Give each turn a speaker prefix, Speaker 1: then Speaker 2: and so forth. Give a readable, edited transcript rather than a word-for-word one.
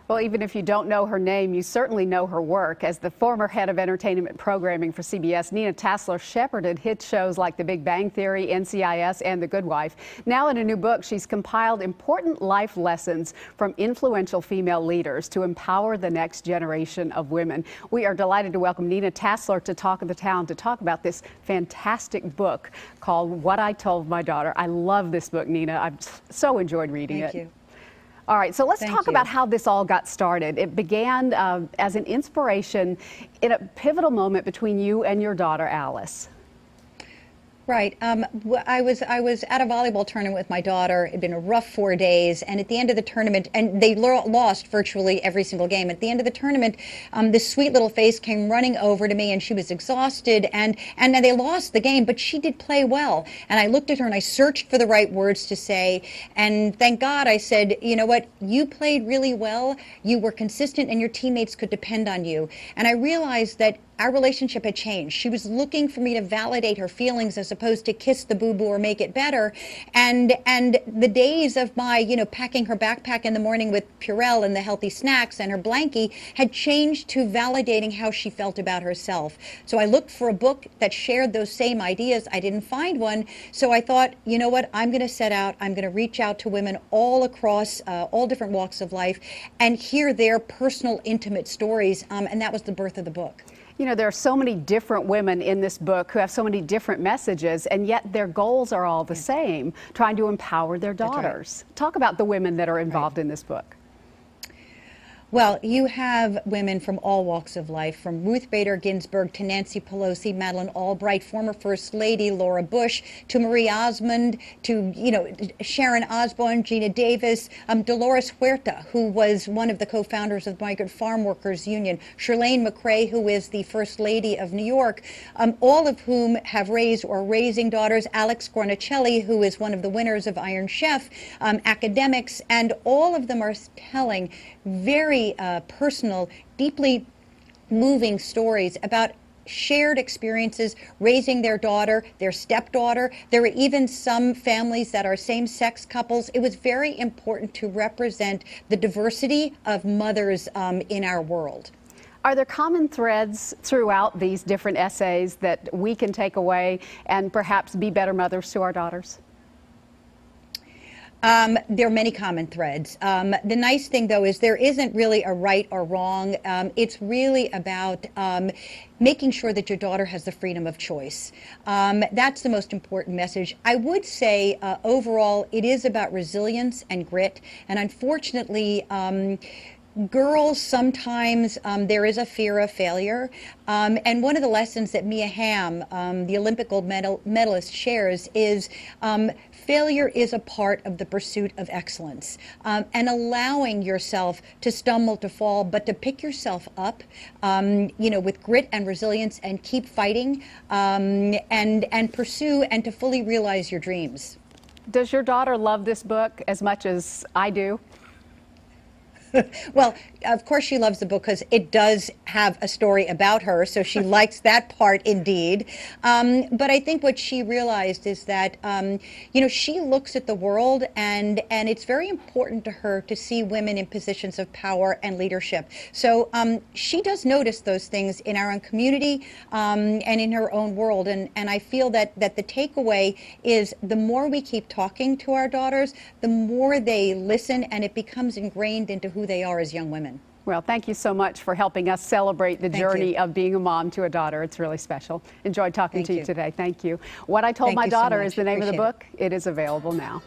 Speaker 1: Well, even if you don't know her name, you certainly know her work. As the former head of entertainment programming for CBS, Nina Tassler shepherded hit shows like The Big Bang Theory, NCIS, and The Good Wife. Now in a new book, she's compiled important life lessons from influential female leaders to empower the next generation of women. We are delighted to welcome Nina Tassler to Talk of the Town to talk about this fantastic book called What I Told My Daughter. I love this book, Nina. I've so enjoyed reading it.
Speaker 2: Thank you.
Speaker 1: All right, so let's talk about how this all got started. It began as an inspiration in a pivotal moment between you and your daughter, Alice.
Speaker 2: Right. I was at a volleyball tournament with my daughter. It had been a rough 4 days, and at the end of the tournament, and they lost virtually every single game. At the end of the tournament, this sweet little face came running over to me, and she was exhausted, and then they lost the game, but she did play well. And I looked at her and I searched for the right words to say, and thank God I said, you know what, you played really well, you were consistent, and your teammates could depend on you. And I realized that our relationship had changed. She was looking for me to validate her feelings as opposed to kiss the boo-boo or make it better. And the days of my, packing her backpack in the morning with Purell and the healthy snacks and her blankie had changed to validating how she felt about herself. So I looked for a book that shared those same ideas. I didn't find one. So I thought, you know what, I'm going to set out. I'm going to reach out to women all across all different walks of life and hear their personal, intimate stories. And that was the birth of the book.
Speaker 1: You know, there are so many different women in this book who have so many different messages, and yet their goals are all the same, trying to empower their daughters. Right. Talk about the women that are involved in this book.
Speaker 2: Well, you have women from all walks of life, from Ruth Bader Ginsburg to Nancy Pelosi, Madeleine Albright, former First Lady Laura Bush, to Marie Osmond, to, Sharon Osbourne, Gina Davis, Dolores Huerta, who was one of the co-founders of the Migrant Farm Workers Union, Chirlane McCray, who is the First Lady of New York, all of whom have raised or raising daughters, Alex Guarnaschelli, who is one of the winners of Iron Chef, academics, and all of them are telling very personal, deeply moving stories about shared experiences raising their daughter, their stepdaughter. There are even some families that are same-sex couples. It was very important to represent the diversity of mothers in our world.
Speaker 1: Are there common threads throughout these different essays that we can take away and perhaps be better mothers to our daughters?
Speaker 2: There are many common threads. The nice thing, though, is there isn't really a right or wrong. It's really about making sure that your daughter has the freedom of choice. That's the most important message. I would say, overall, it is about resilience and grit. And unfortunately, girls, sometimes there is a fear of failure. And one of the lessons that Mia Hamm, the Olympic gold medalist, shares is failure is a part of the pursuit of excellence. And allowing yourself to stumble, to fall, but to pick yourself up, with grit and resilience and keep fighting and pursue and to fully realize your dreams.
Speaker 1: Does your daughter love this book as much as I do?
Speaker 2: Well, of course she loves the book because it does have a story about her, so she likes that part indeed. But I think what she realized is that, she looks at the world and it's very important to her to see women in positions of power and leadership. So she does notice those things in our own community and in her own world. And I feel that the takeaway is the more we keep talking to our daughters, the more they listen and it becomes ingrained into who they are as young women.
Speaker 1: Well, thank you so much for helping us celebrate the journey of being a mom to a daughter. It's really special. Enjoyed talking to you today. Thank you. What I Told My Daughter is the name of the book. It is available now.